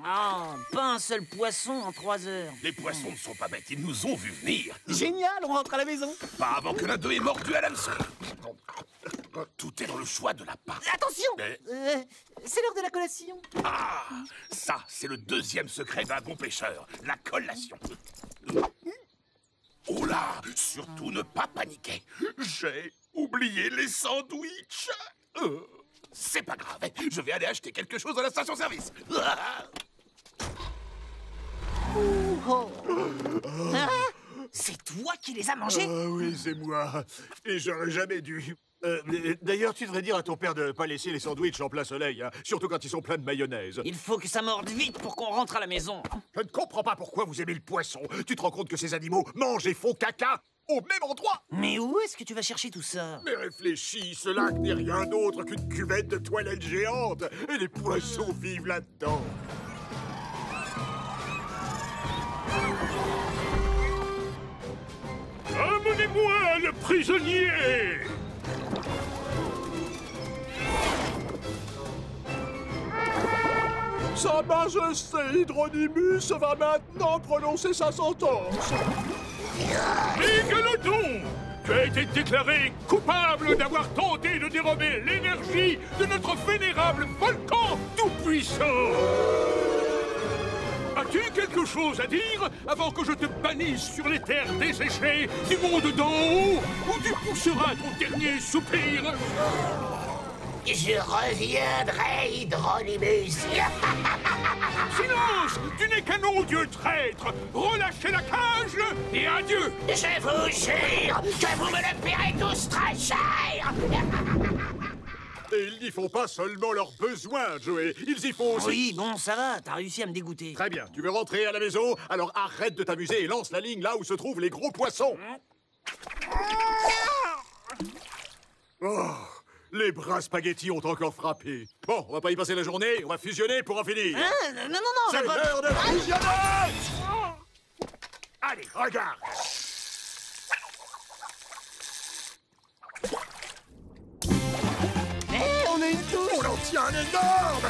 Oh, pas un seul poisson en 3 heures. Les poissons ne sont pas bêtes, ils nous ont vu venir. Génial, on rentre à la maison. Pas avant que l'un d'eux ait mordu à l'hameçon. Tout est dans le choix de la part. Attention, Mais- c'est l'heure de la collation. Ah, ça, c'est le deuxième secret d'un bon pêcheur, la collation. Oh là, surtout ne pas paniquer. J'ai oublié les sandwichs. C'est pas grave, je vais aller acheter quelque chose à la station-service. C'est toi qui les as mangés? Oui, c'est moi. Et j'aurais jamais dû. D'ailleurs, tu devrais dire à ton père de pas laisser les sandwichs en plein soleil, hein, surtout quand ils sont pleins de mayonnaise. Il faut que ça morde vite pour qu'on rentre à la maison. Je ne comprends pas pourquoi vous aimez le poisson. Tu te rends compte que ces animaux mangent et font caca au même endroit? Mais où est-ce que tu vas chercher tout ça? Mais réfléchis, ce lac n'est rien d'autre qu'une cuvette de toilette géante. Et les poissons vivent là-dedans. Amenez-moi le prisonnier! Sa Majesté Hydronymus va maintenant prononcer sa sentence. Mégalodon! Tu as été déclaré coupable d'avoir tenté de dérober l'énergie de notre vénérable volcan tout-puissant! As-tu quelque chose à dire avant que je te bannisse sur les terres desséchées du monde d'en haut, où tu pousseras ton dernier soupir? Je reviendrai, Hydronymus. Silence! Tu n'es qu'un odieux traître! Relâchez la cage et adieu! Je vous jure que vous me le paierez tous très cher. Et ils n'y font pas seulement leurs besoins, Joey. Ils y font aussi... Oui, bon, ça va, t'as réussi à me dégoûter. Très bien, tu veux rentrer à la maison? Alors arrête de t'amuser et lance la ligne là où se trouvent les gros poissons. Oh, les bras spaghettis ont encore frappé. Bon, on va pas y passer la journée, on va fusionner pour en finir. Hein? Non, non, non, C'est on va pas... l'heure de fusionner! Allez, regarde! On a une touche. On en tient un énorme!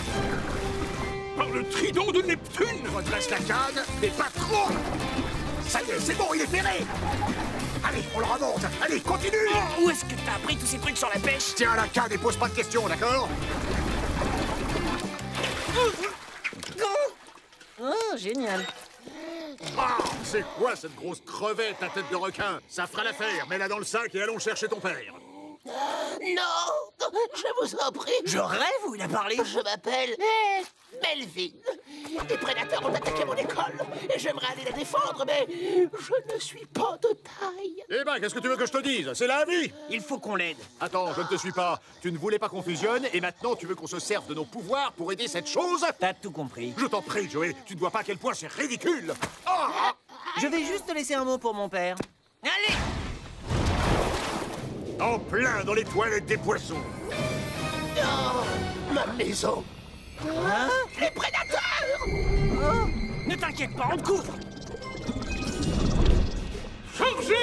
Par le trident de Neptune! Redresse la canne, mais pas trop! Ça y est, c'est bon, il est ferré! Allez, on le remonte! Allez, continue! Où est-ce que t'as appris tous ces trucs sur la pêche? Tiens la canne et pose pas de questions, d'accord? Oh, génial. Ah, c'est quoi cette grosse crevette à tête de requin? Ça fera l'affaire, mets-la dans le sac et allons chercher ton père. Non, je vous en prie. Je rêve où il a parlé? Je m'appelle Melvin. Des prédateurs ont attaqué mon école et j'aimerais aller la défendre, mais je ne suis pas de taille. Eh ben, qu'est-ce que tu veux que je te dise? C'est la vie! Il faut qu'on l'aide. Attends, je ne te suis pas. Tu ne voulais pas qu'on fusionne et maintenant tu veux qu'on se serve de nos pouvoirs pour aider cette chose? T'as tout compris. Je t'en prie, Joey, tu ne vois pas à quel point c'est ridicule! Ah! Je vais juste te laisser un mot pour mon père. Allez! En plein dans les toilettes des poissons! Oh, ma maison. Hein? Les prédateurs. Oh, ne t'inquiète pas, on te couvre. Chargez!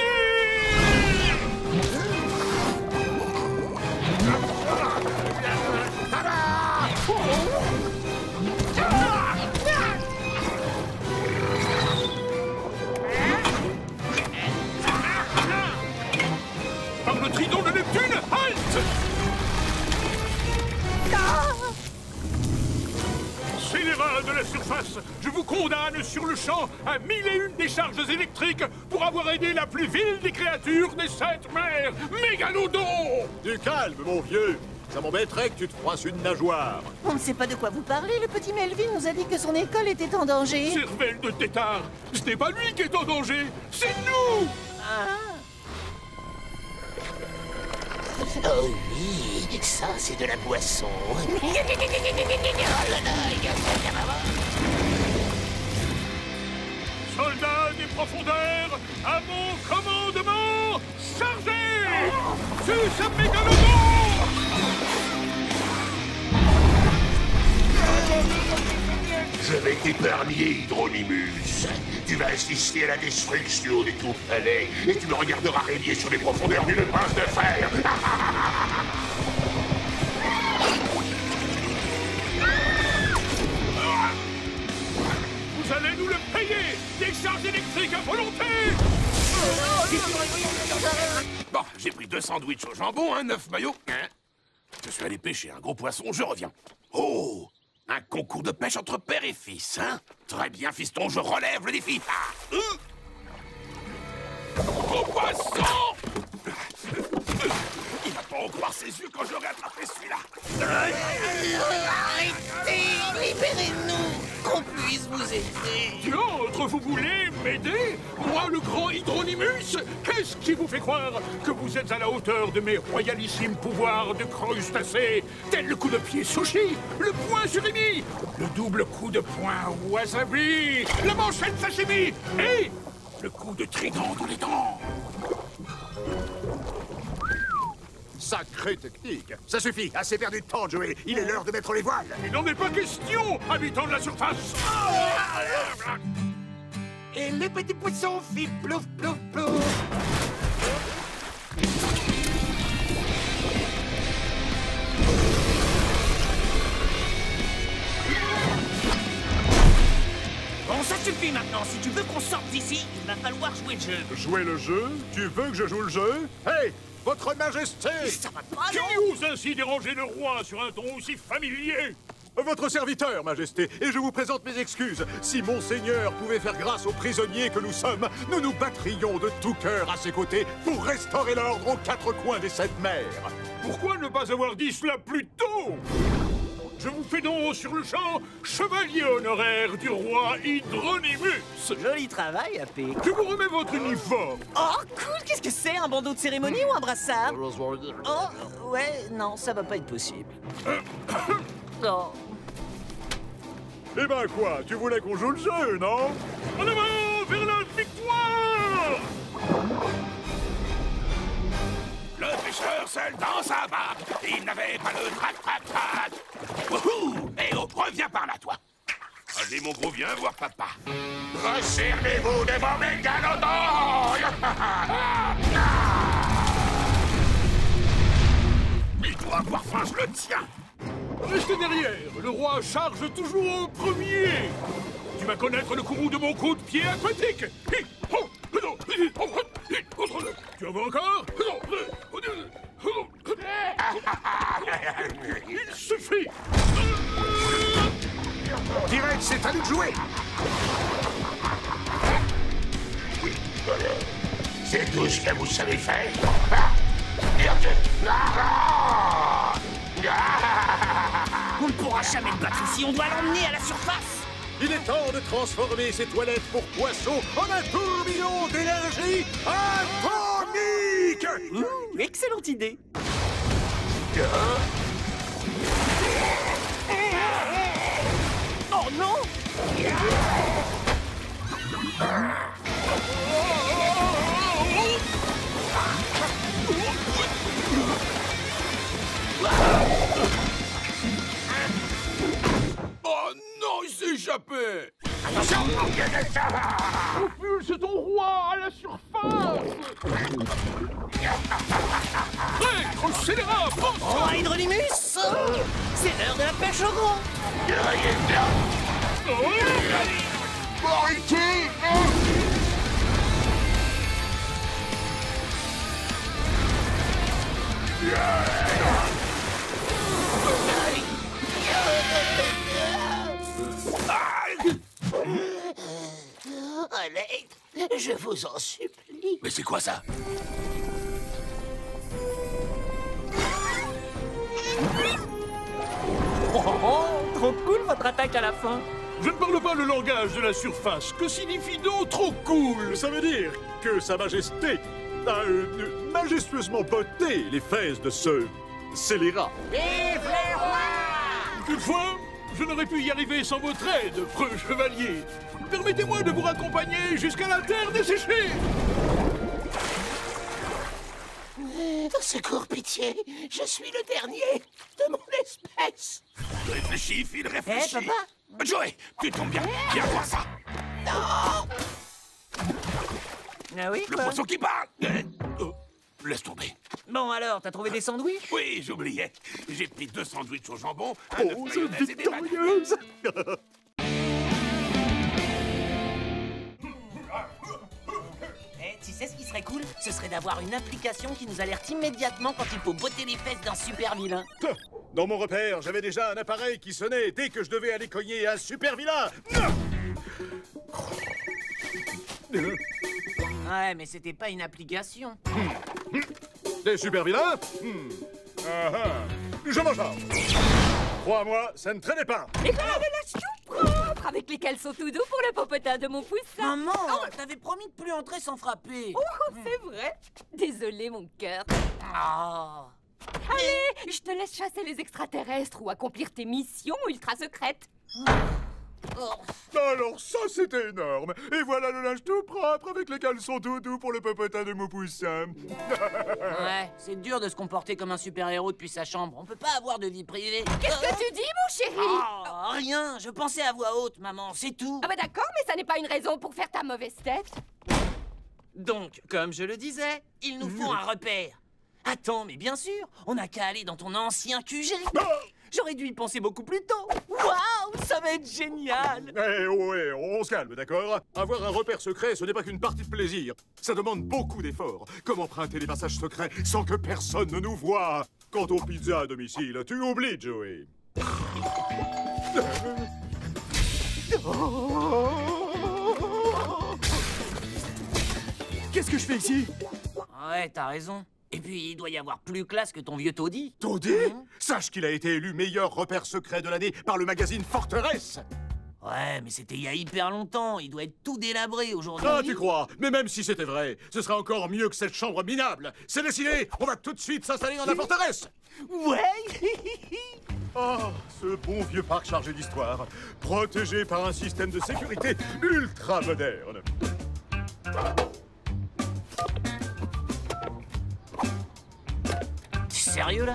Par le trident de Neptune, halte! Scélérat de la surface, je vous condamne sur le champ à 1001 décharges électriques pour avoir aidé la plus vile des créatures des 7 mers, Mégalodon! Du calme, mon vieux! Ça m'embêterait que tu te froisses une nageoire. On ne sait pas de quoi vous parlez. Le petit Melvin nous a dit que son école était en danger. Cervelle de tétard, ce n'est pas lui qui est en danger, c'est nous! Oh oui, ça c'est de la boisson. Soldats des profondeurs, à mon commandement, chargez! Sus à Mégalodon! Je vais t'épargner, Hydronymus. Tu vas assister à la destruction des tout palais et tu me regarderas régner sur les profondeurs d'une pince de fer. décharge électrique à volonté. Bon, j'ai pris 2 sandwichs au jambon, 9 maillots. Je suis allé pêcher un gros poisson, je reviens. Oh, un concours de pêche entre père et fils, hein? Très bien, fiston, je relève le défi. Gros poisson! Il va pas en croire ses yeux quand j'aurai attrapé celui-là. Arrêtez! Libérez-nous! Qu'on puisse vous aider! Diantre, vous voulez m'aider? Moi, le grand Hydronymus? Qu'est-ce qui vous fait croire que vous êtes à la hauteur de mes royalissimes pouvoirs de crustacé? Tel le coup de pied sushi, le poing surimi, le double coup de poing wasabi, la manchette sashimi et le coup de trident dans les dents. Sacrée technique. Ça suffit, assez perdu de temps, Joey. Il est l'heure de mettre les voiles. Il n'en est pas question, habitant de la surface. Et le petit poisson fit plouf, plouf, plouf! Bon, ça suffit maintenant. Si tu veux qu'on sorte d'ici, il va falloir jouer le jeu. Jouer le jeu? Tu veux que je joue le jeu? Hey, votre majesté! Ça va pas, Qui non? ose ainsi déranger le roi sur un ton aussi familier? Votre serviteur, majesté, et je vous présente mes excuses. Si monseigneur pouvait faire grâce aux prisonniers que nous sommes, nous nous battrions de tout cœur à ses côtés pour restaurer l'ordre aux 4 coins des 7 mers. Pourquoi ne pas avoir dit cela plus tôt? Je vous fais donc sur le champ chevalier honoraire du roi Hydronymus. Joli travail, AP. Je vous remets votre uniforme. Oh, cool. Qu'est-ce que c'est? Un bandeau de cérémonie ou un brassard? Oh, ouais, non, ça va pas être possible. Oh. Eh ben quoi, tu voulais qu'on joue le jeu, non? En avant vers la victoire! Le pêcheur seul dans sa barque, il n'avait pas le trac-trac-trac. Wouhou! Eh oh, reviens par là, toi. Allez, mon gros, viens voir papa. Resservez-vous devant Mégalodon! Il doit avoir faim, je le tiens. Restez derrière, le roi charge toujours au premier. Tu vas connaître le courroux de mon coup de pied aquatique. Tu en veux encore? Il suffit. T-Rex, c'est à nous de jouer! C'est tout ce que vous savez faire? On ne pourra jamais le battre ici. On doit l'emmener à la surface. Il est temps de transformer ces toilettes pour poissons en un tourbillon d'énergie atomique! Excellente idée. Oh non! Oh non, il s'est échappé! Propulse ton roi à la surface. Prêt, scélérat, pense. Oh, Hydronymus! C'est l'heure de la pêche au gros. Allez, je vous en supplie. Mais c'est quoi ça? Trop cool votre attaque à la fin. Je ne parle pas le langage de la surface. Que signifie donc trop cool? Ça veut dire que Sa Majesté a majestueusement botté les fesses de ce scélérat. Toutefois, je n'aurais pu y arriver sans votre aide, preux chevalier. Permettez-moi de vous raccompagner jusqu'à la terre desséchée. Secours, pitié. Je suis le dernier de mon espèce. Réfléchis, Phil, réfléchis. papa. Joey, tu tombes bien. Viens voir ça. Non! Ah oui, Le quoi? poisson qui parle. Laisse tomber. Bon alors, t'as trouvé des sandwichs? Oui, j'oubliais. J'ai pris 2 sandwichs au jambon, un Oh, œuf c'est mayonnaise et des bananes. victorieuse! ce serait d'avoir une application qui nous alerte immédiatement quand il faut botter les fesses d'un super vilain. Dans mon repère, j'avais déjà un appareil qui sonnait dès que je devais aller cogner un super vilain. Ouais, mais c'était pas une application. Des super vilains? Je m'en charge. Crois-moi, ça ne traînait pas. Et voilà le lâche tout propre avec les caleçons tout doux pour le popotin de mon poussin. Maman, t'avais promis de plus entrer sans frapper. Oh, c'est vrai. Désolé, mon cœur. Ah. Allez, je te laisse chasser les extraterrestres ou accomplir tes missions ultra secrètes. Alors ça, c'était énorme. Et voilà le linge tout propre avec les caleçons tout doux pour le popotin de mon poussin. Ouais, c'est dur de se comporter comme un super-héros depuis sa chambre. On peut pas avoir de vie privée. Qu'est-ce que tu dis, mon chéri? Oh, rien, je pensais à voix haute, maman, c'est tout. Ah bah d'accord, mais ça n'est pas une raison pour faire ta mauvaise tête. Donc, comme je le disais, il nous faut un repère. Attends, mais bien sûr, on n'a qu'à aller dans ton ancien QG. J'aurais dû y penser beaucoup plus tôt. Waouh, ça va être génial. Eh ouais, on se calme, d'accord? Avoir un repère secret, ce n'est pas qu'une partie de plaisir. Ça demande beaucoup d'efforts. Comme emprunter les passages secrets sans que personne ne nous voie? Quant aux pizzas à domicile, tu oublies, Joey. Qu'est-ce que je fais ici? Ouais, t'as raison. Et puis, il doit y avoir plus classe que ton vieux taudis. Taudis? Sache qu'il a été élu meilleur repère secret de l'année par le magazine Forteresse. Ouais, mais c'était il y a hyper longtemps. Il doit être tout délabré aujourd'hui. Ah, tu crois? Mais même si c'était vrai, ce serait encore mieux que cette chambre minable. C'est décidé, on va tout de suite s'installer dans la forteresse. Ouais. Oh, ce bon vieux parc chargé d'histoire, protégé par un système de sécurité ultra moderne. T'es sérieux, là?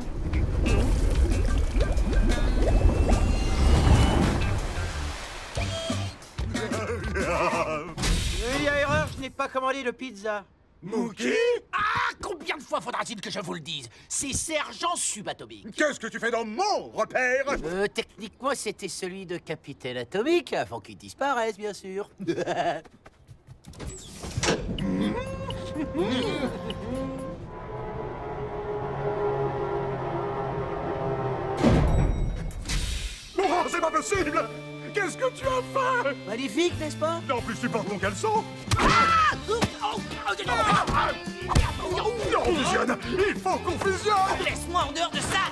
Il y a erreur, je n'ai pas commandé de pizza. Mookie? Ah, combien de fois faudra-t-il que je vous le dise? C'est Sergent Subatomique. Qu'est-ce que tu fais dans mon repère? Techniquement, c'était celui de Capitaine Atomique, avant qu'il disparaisse, bien sûr. Oh, c'est pas possible! Qu'est-ce que tu as fait? Magnifique, n'est-ce pas? En plus, tu portes mon caleçon? Non, on fusionne! Il faut qu'on fusionne! Laisse-moi en dehors de ça.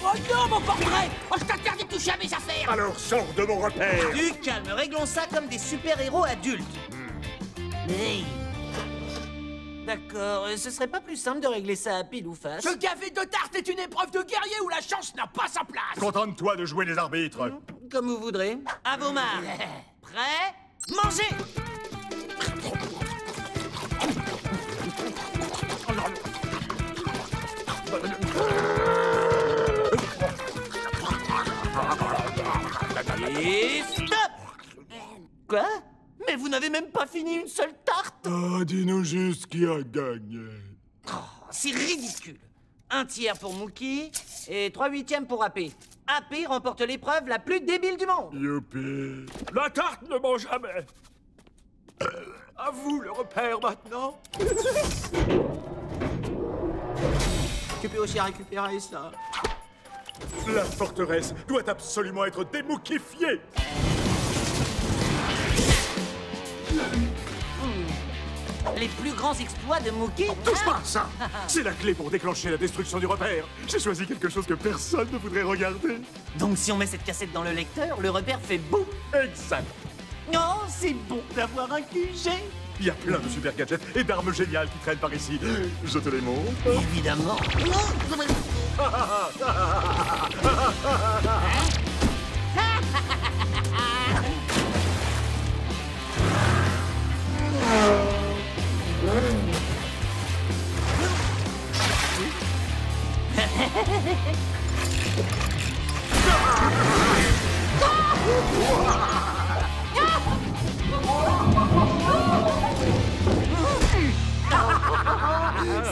Oh non, mon portrait! Oh, je t'interdis de toucher à mes affaires! Alors sors de mon repère! Du calme, réglons ça comme des super-héros adultes. Hey. D'accord, ce serait pas plus simple de régler ça à pile ou face? Ce gavet de tarte est une épreuve de guerrier où la chance n'a pas sa place! Contente-toi de jouer les arbitres. Comme vous voudrez. À vos marques. Prêt? Mangez! Et stop! Quoi? Mais vous n'avez même pas fini une seule tarte? Ah, dis-nous juste qui a gagné. C'est ridicule. 1/3 pour Mookie et 3/8 pour AP. AP remporte l'épreuve la plus débile du monde. Youpi. La tarte ne ment jamais. À vous le repère maintenant. Tu peux aussi récupérer ça. La forteresse doit absolument être démookifiée. Les plus grands exploits de Mookie? Touche pas à ça! C'est la clé pour déclencher la destruction du repère. J'ai choisi quelque chose que personne ne voudrait regarder. Donc si on met cette cassette dans le lecteur, le repère fait boum. Exact. Oh, c'est bon d'avoir un QG. Il y a plein de super gadgets et d'armes géniales qui traînent par ici. Je te les montre. Évidemment.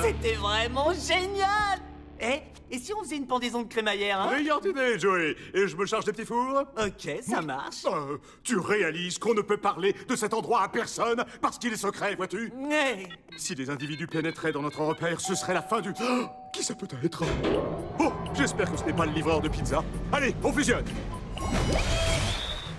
C'était vraiment génial. Et si on faisait une pendaison de crémaillère, hein? Brillante idée, Joey. Et je me charge des petits fours? Ok, ça marche. Tu réalises qu'on ne peut parler de cet endroit à personne parce qu'il est secret, vois-tu? Ouais. Si des individus pénétraient dans notre repère, ce serait la fin du... Oh, qui ça peut être? Oh, j'espère que ce n'est pas le livreur de pizza. Allez, on fusionne.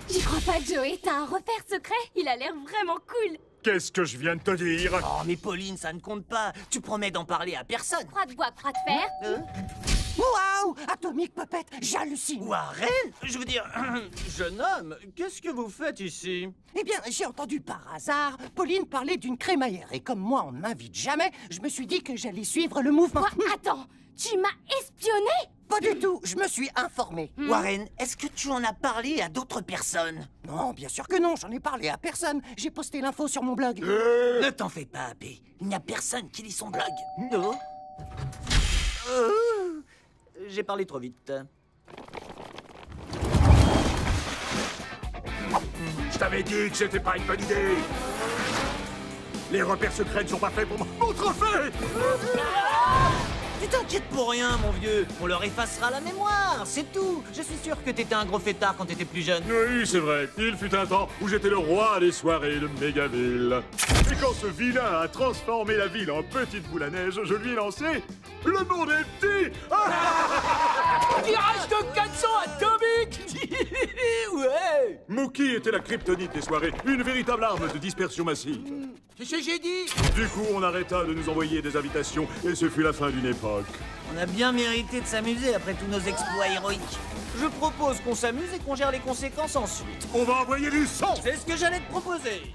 J'y crois pas, Joey. T'as un repère secret? Il a l'air vraiment cool. Qu'est-ce que je viens de te dire? Oh, mais Pauline, ça ne compte pas. Tu promets d'en parler à personne. Croix de bois, croix de fer. Waouh! Atomic Puppet, j'hallucine! Warren? Je veux dire, jeune homme, qu'est-ce que vous faites ici? Eh bien, j'ai entendu par hasard Pauline parler d'une crémaillère. Et comme moi, on ne m'invite jamais, je me suis dit que j'allais suivre le mouvement. Quoi? Attends, tu m'as espionné? Pas du tout, je me suis informé. Warren, est-ce que tu en as parlé à d'autres personnes? Non, bien sûr que non, j'en ai parlé à personne. J'ai posté l'info sur mon blog. Ne t'en fais pas, Abbé. Il n'y a personne qui lit son blog. Non. J'ai parlé trop vite. Je t'avais dit que c'était pas une bonne idée. Les repères secrets ne sont pas faits pour mon trophée. Tu t'inquiètes pour rien, mon vieux. On leur effacera la mémoire, c'est tout. Je suis sûr que t'étais un gros fêtard quand t'étais plus jeune. Oui, c'est vrai. Il fut un temps où j'étais le roi des soirées de Mégaville. Et quand ce vilain a transformé la ville en petite boule à neige, je lui ai lancé... Le monde est petit. Tirage de 400 atomique. Ouais. Mookie était la kryptonite des soirées, une véritable arme de dispersion massive. C'est ce que j'ai dit. Du coup, on arrêta de nous envoyer des invitations et ce fut la fin d'une époque. On a bien mérité de s'amuser après tous nos exploits héroïques. Je propose qu'on s'amuse et qu'on gère les conséquences ensuite. On va envoyer du sang. C'est ce que j'allais te proposer.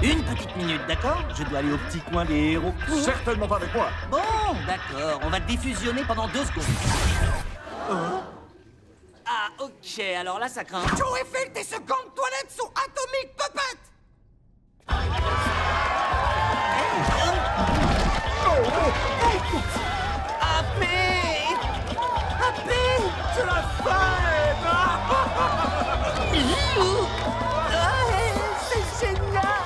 Une petite minute, d'accord? Je dois aller au petit coin des héros. Certainement pas avec moi. Bon, d'accord, on va défusionner pendant 2 secondes. Ah, ok, alors là, ça craint. Joe Eiffel, tes secondes toilettes sont Atomic Puppet! Appé! Appé! C'est la fête! C'est génial!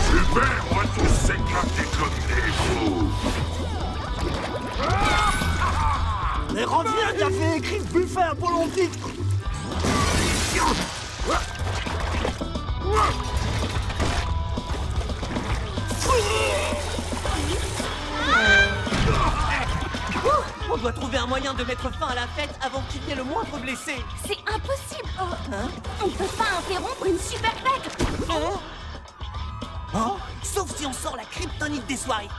Super, on va tous s'éclater comme des fous. Mais reviens, t'avais écrit buffet Apollontique! On doit trouver un moyen de mettre fin à la fête avant qu'il y ait le moindre blessé. C'est impossible. On peut pas interrompre une super fête. Sauf si on sort la kryptonite des soirées.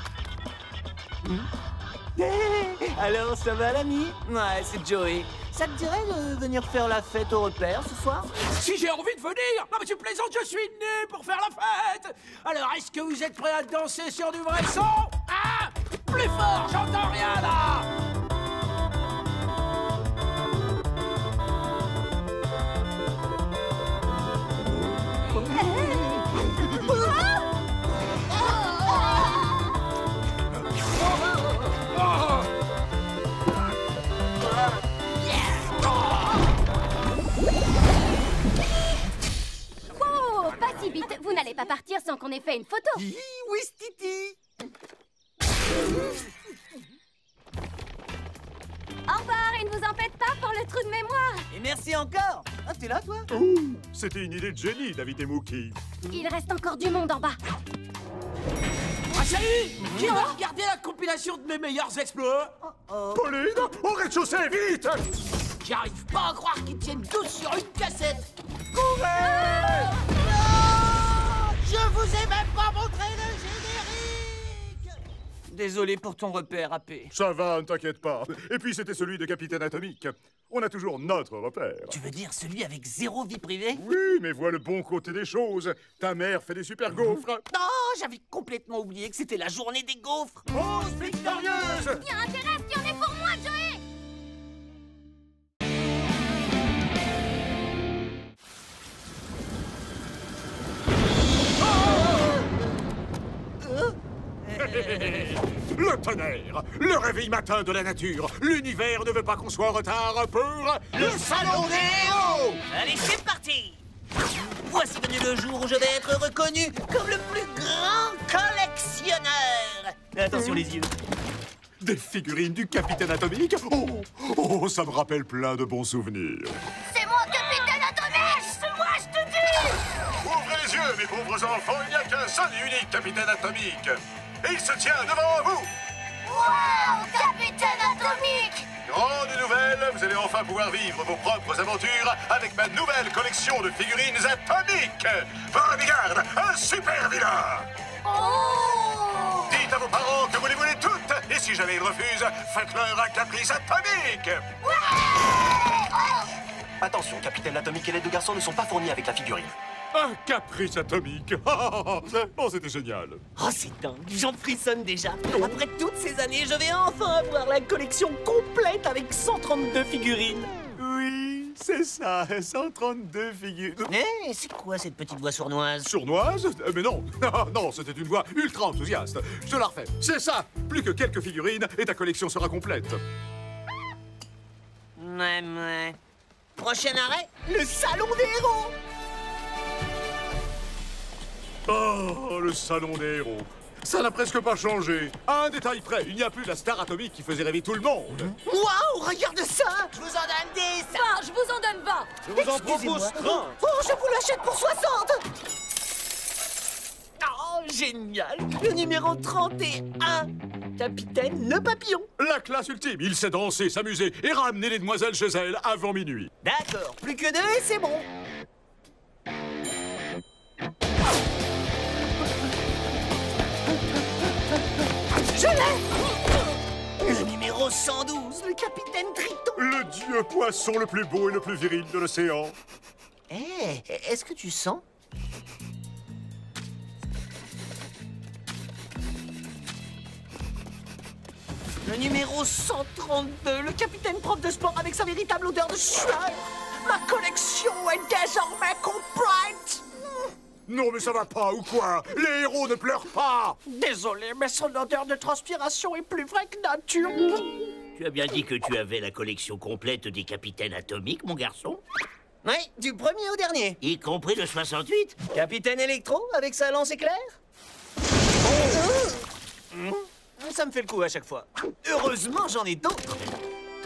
Alors, ça va l'ami? Ouais, c'est Joey. Ça te dirait de venir faire la fête au repère ce soir? Si j'ai envie de venir. Non mais tu plaisantes, je suis né pour faire la fête. Alors est-ce que vous êtes prêts à danser sur du vrai son? Ah, plus fort, j'entends rien là. Wow, pas si vite. Vous n'allez pas partir sans qu'on ait fait une photo. Oui, Titi. Au revoir et ne vous en faites pas pour le trou de mémoire. Et merci encore. Ah, t'es là, toi? C'était une idée de génie d'inviter Mookie. Il reste encore du monde en bas. Ah salut. Qui va regarder la compilation de mes meilleurs exploits? Pauline, au rez-de-chaussée, vite! J'arrive pas à croire qu'ils tiennent tous sur une cassette. Je vous ai même pas montré le générique! Désolé pour ton repère, AP. Ça va, ne t'inquiète pas. Et puis c'était celui de Capitaine Atomique. On a toujours notre repère. Tu veux dire celui avec 0 vie privée? Oui, mais vois le bon côté des choses. Ta mère fait des super gaufres. Non, j'avais complètement oublié que c'était la journée des gaufres. Pause victorieuse! Tiens, intéresse, qui en est pour moi, Joey? Le tonnerre, le réveil matin de la nature. L'univers ne veut pas qu'on soit en retard pour... Le salon des héros! Allez, c'est parti! Voici venu le jour où je vais être reconnu comme le plus grand collectionneur! Attention les yeux. Des figurines du Capitaine Atomique? Oh, ça me rappelle plein de bons souvenirs. C'est moi, Capitaine Atomique! C'est moi, je te dis! Ouvrez les yeux, mes pauvres enfants, il n'y a qu'un seul et unique Capitaine Atomique. Et il se tient devant vous. Wow, Capitaine Atomique! Grande nouvelle, vous allez enfin pouvoir vivre vos propres aventures avec ma nouvelle collection de figurines atomiques. Bodyguard, un super vilain. Oh! Dites à vos parents que vous les voulez toutes. Et si jamais ils refusent, faites-leur un caprice atomique. Attention, Capitaine Atomique et les deux garçons ne sont pas fournis avec la figurine. Un caprice atomique. Oh, c'était génial. Oh, c'est dingue, j'en frissonne déjà. Après toutes ces années, je vais enfin avoir la collection complète avec 132 figurines. Oui, c'est ça, 132 figurines. Eh, c'est quoi cette petite voix sournoise? Sournoise? Mais non, non, c'était une voix ultra enthousiaste. Je te la refais. C'est ça. Plus que quelques figurines et ta collection sera complète. Ouais. Prochain arrêt, le salon des héros. Oh, le salon des héros. Ça n'a presque pas changé. À un détail près, il n'y a plus la star atomique qui faisait rêver tout le monde. Waouh, regarde ça. Je vous en donne 10. Bah, je vous en donne 20. Je vous en Excusez-moi. propose 30. Oh, je vous l'achète pour 60. Oh, génial. Le numéro 31. Capitaine Le Papillon. La classe ultime. Il sait danser, s'amuser et ramener les demoiselles chez elle avant minuit. D'accord, plus que 2 et c'est bon. Je l'ai! Le numéro 112, le capitaine Triton. Le dieu poisson le plus beau et le plus viril de l'océan. Eh, est-ce que tu sens? Le numéro 132, le capitaine prof de sport avec sa véritable odeur de sueur. Ma collection est désormais complète. Non, mais ça va pas ou quoi? Les héros ne pleurent pas. Désolé, mais son odeur de transpiration est plus vraie que nature. Tu as bien dit que tu avais la collection complète des capitaines atomiques, mon garçon? Oui, du premier au dernier. Y compris le 68? Capitaine Électro avec sa lance éclair. Ça me fait le coup à chaque fois. Heureusement, j'en ai d'autres.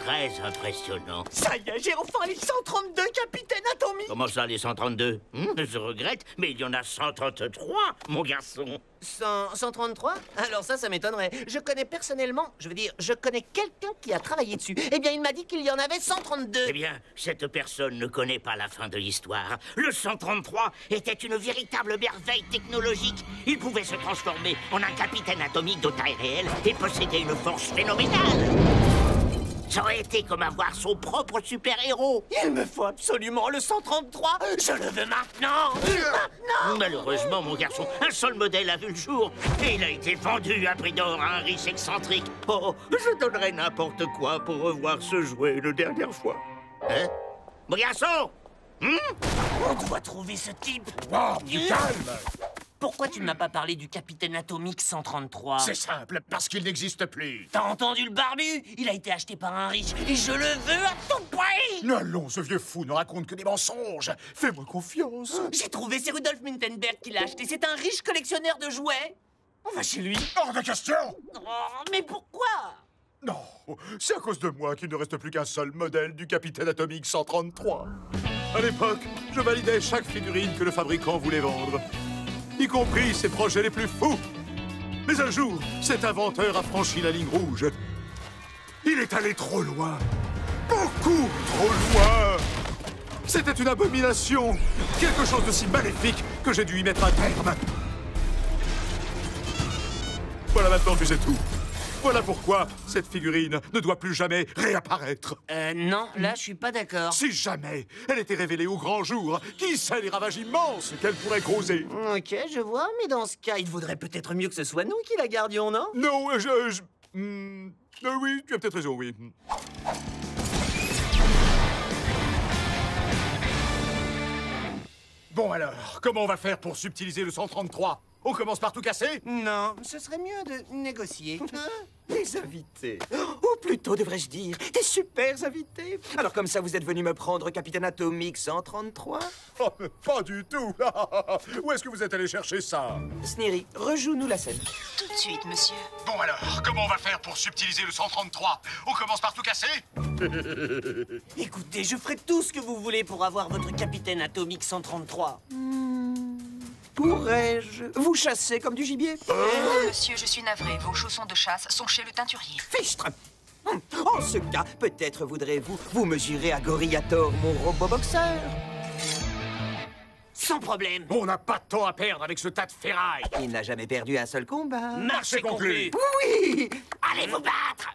Très impressionnant. Ça y est, j'ai enfin les 132 capitaines atomiques. Comment ça, les 132? Je regrette, mais il y en a 133, mon garçon. 133? Alors ça m'étonnerait. Je connais personnellement, je connais quelqu'un qui a travaillé dessus. Eh bien, il m'a dit qu'il y en avait 132. Eh bien, cette personne ne connaît pas la fin de l'histoire. Le 133 était une véritable merveille technologique. Il pouvait se transformer en un capitaine atomique de taille réelle et posséder une force phénoménale. Ça aurait été comme avoir son propre super-héros. Il me faut absolument le 133. Je le veux maintenant. Maintenant. Malheureusement, mon garçon, un seul modèle a vu le jour. Et il a été vendu à prix d'or à un riche excentrique. Oh, je donnerais n'importe quoi pour revoir ce jouet une dernière fois. Hein? Mon garçon? On doit trouver ce type. Wow, du calme. Pourquoi tu ne m'as pas parlé du capitaine atomique 133? C'est simple, parce qu'il n'existe plus. T'as entendu le barbu? Il a été acheté par un riche et je le veux à tout prix. Allons, ce vieux fou ne raconte que des mensonges. Fais-moi confiance. J'ai trouvé, c'est Rudolf Muntenberg qui l'a acheté. C'est un riche collectionneur de jouets. On va chez lui. Hors de question. Oh, mais pourquoi? Non, c'est à cause de moi qu'il ne reste plus qu'un seul modèle du capitaine atomique 133. À l'époque, je validais chaque figurine que le fabricant voulait vendre, y compris ses projets les plus fous. Mais un jour, cet inventeur a franchi la ligne rouge. Il est allé trop loin. Beaucoup trop loin. C'était une abomination. Quelque chose de si maléfique que j'ai dû y mettre un terme. Voilà, maintenant tu sais tout. Voilà pourquoi cette figurine ne doit plus jamais réapparaître. Non, là, je suis pas d'accord. Si jamais elle était révélée au grand jour, qui sait les ravages immenses qu'elle pourrait causer? Ok, je vois, mais dans ce cas, il vaudrait peut-être mieux que ce soit nous qui la gardions, non? Non, oui, tu as peut-être raison, oui. Bon alors, comment on va faire pour subtiliser le 133? On commence par tout casser? Non, ce serait mieux de négocier. Des invités. Ou plutôt, devrais-je dire, des super invités. Alors comme ça, vous êtes venu me prendre Capitaine Atomique 133? Oh, mais pas du tout. Où est-ce que vous êtes allé chercher ça? Sneery, rejoue-nous la scène. Tout de suite, monsieur. Bon alors, comment on va faire pour subtiliser le 133? On commence par tout casser? Écoutez, je ferai tout ce que vous voulez pour avoir votre Capitaine Atomique 133. Pourrais-je vous chasser comme du gibier? Monsieur, je suis navré. Vos chaussons de chasse sont chez le teinturier. Fichtre! En ce cas, peut-être voudrez-vous vous mesurer à Gorillator, mon robot-boxeur? Sans problème. On n'a pas de temps à perdre avec ce tas de ferraille. Il n'a jamais perdu un seul combat. Marché conclu. Oui! Allez vous battre!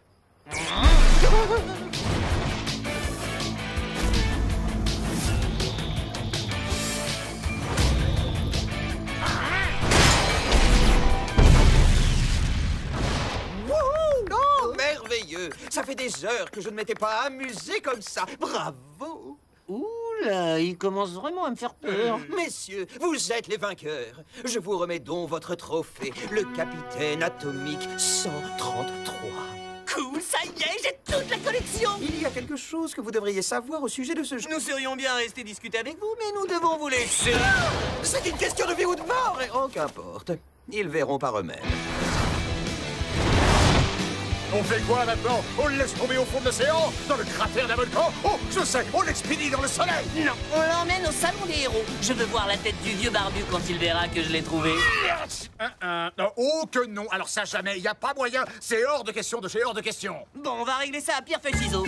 Oh, merveilleux! Ça fait des heures que je ne m'étais pas amusé comme ça. Bravo! Oula, il commence vraiment à me faire peur. Messieurs, vous êtes les vainqueurs. Je vous remets donc votre trophée, le Capitaine Atomique 133. Cool, ça y est, j'ai toute la collection. Il y a quelque chose que vous devriez savoir au sujet de ce jeu. Nous serions bien restés discuter avec vous, mais nous devons vous laisser. C'est une question de vie ou de mort. Et oh, qu'importe. Ils verront par eux-mêmes. On fait quoi maintenant? On le laisse tomber au fond de l'océan? Dans le cratère d'un volcan? Oh, je sais, on l'expédie dans le soleil! Non, on l'emmène au salon des héros. Je veux voir la tête du vieux barbu quand il verra que je l'ai trouvé. Oh que non, alors ça jamais, il n'y a pas moyen. C'est hors de question de chez hors de question. Bon, on va régler ça à pierre, feuille, ciseaux.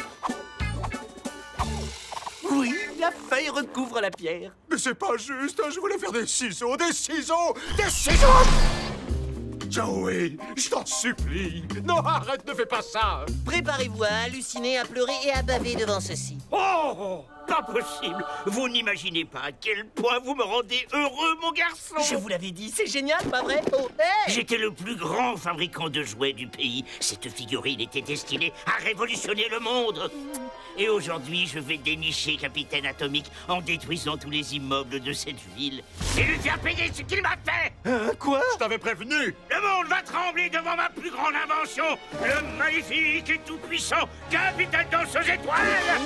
Oui, la feuille recouvre la pierre. Mais c'est pas juste, je voulais faire des ciseaux, des ciseaux, des ciseaux! Joey, je t'en supplie. Non, arrête, ne fais pas ça. Préparez-vous à halluciner, à pleurer et à baver devant ceci. Oh! Pas possible! Vous n'imaginez pas à quel point vous me rendez heureux, mon garçon! Je vous l'avais dit, c'est génial, pas vrai? Oh, hey! J'étais le plus grand fabricant de jouets du pays. Cette figurine était destinée à révolutionner le monde. Et aujourd'hui, je vais dénicher Capitaine Atomique en détruisant tous les immeubles de cette ville et lui faire payer ce qu'il m'a fait! Quoi? Je t'avais prévenu. Le monde va trembler devant ma plus grande invention, le magnifique et tout-puissant Capitaine Danseuse Étoile!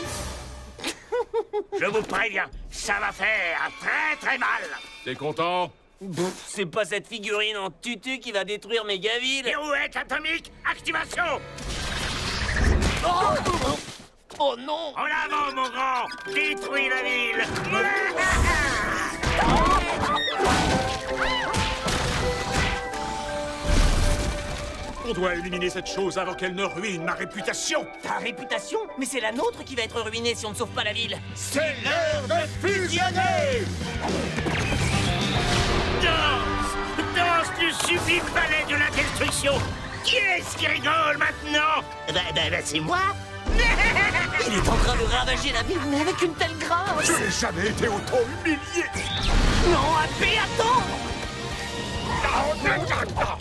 Je vous préviens, ça va faire très très mal. T'es content? C'est pas cette figurine en tutu qui va détruire Mégaville. Pirouette atomique, activation! Oh non! En avant, mon grand! Détruis la ville! On doit éliminer cette chose avant qu'elle ne ruine ma réputation. Ta réputation? Mais c'est la nôtre qui va être ruinée si on ne sauve pas la ville. C'est l'heure de fusionner! Danse du sublime palais de la destruction! Qui est-ce qui rigole maintenant? C'est moi! Il est en train de ravager la ville, mais avec une telle grâce. Je n'ai jamais été autant humilié. Non, AP, attends!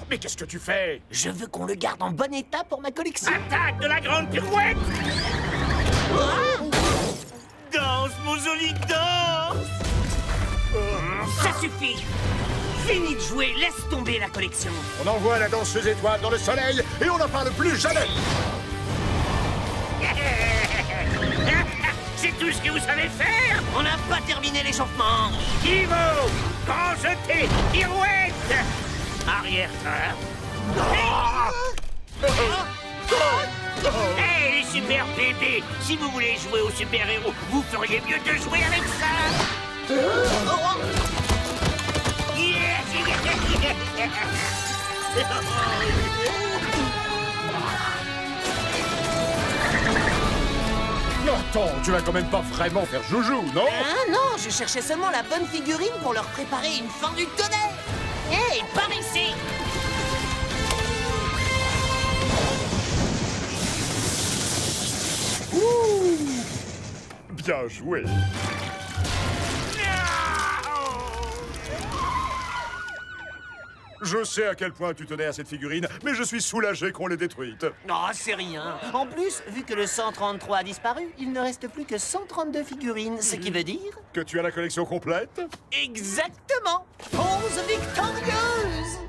Mais qu'est-ce que tu fais? Je veux qu'on le garde en bon état pour ma collection. Attaque de la grande pirouette! Danse, Mozoli, danse! Ça suffit! Fini de jouer, laisse tomber la collection. On envoie la danseuse étoile dans le soleil et on n'en parle plus jamais. C'est tout ce que vous savez faire? On n'a pas terminé l'échauffement. Ivo! Grand jeté! Pirouette! Arrière-train! Hey, les super bébés! Si vous voulez jouer aux super-héros, vous feriez mieux de jouer avec ça! Attends, tu vas quand même pas vraiment faire joujou, non? Ah non, je cherchais seulement la bonne figurine pour leur préparer une fin du tonnerre. Hé, par ici! Bien joué. Je sais à quel point tu tenais à cette figurine, mais je suis soulagé qu'on l'ait détruite. Non, c'est rien. En plus, vu que le 133 a disparu, il ne reste plus que 132 figurines, ce qui veut dire... Que tu as la collection complète? Exactement! 11 victorieuses!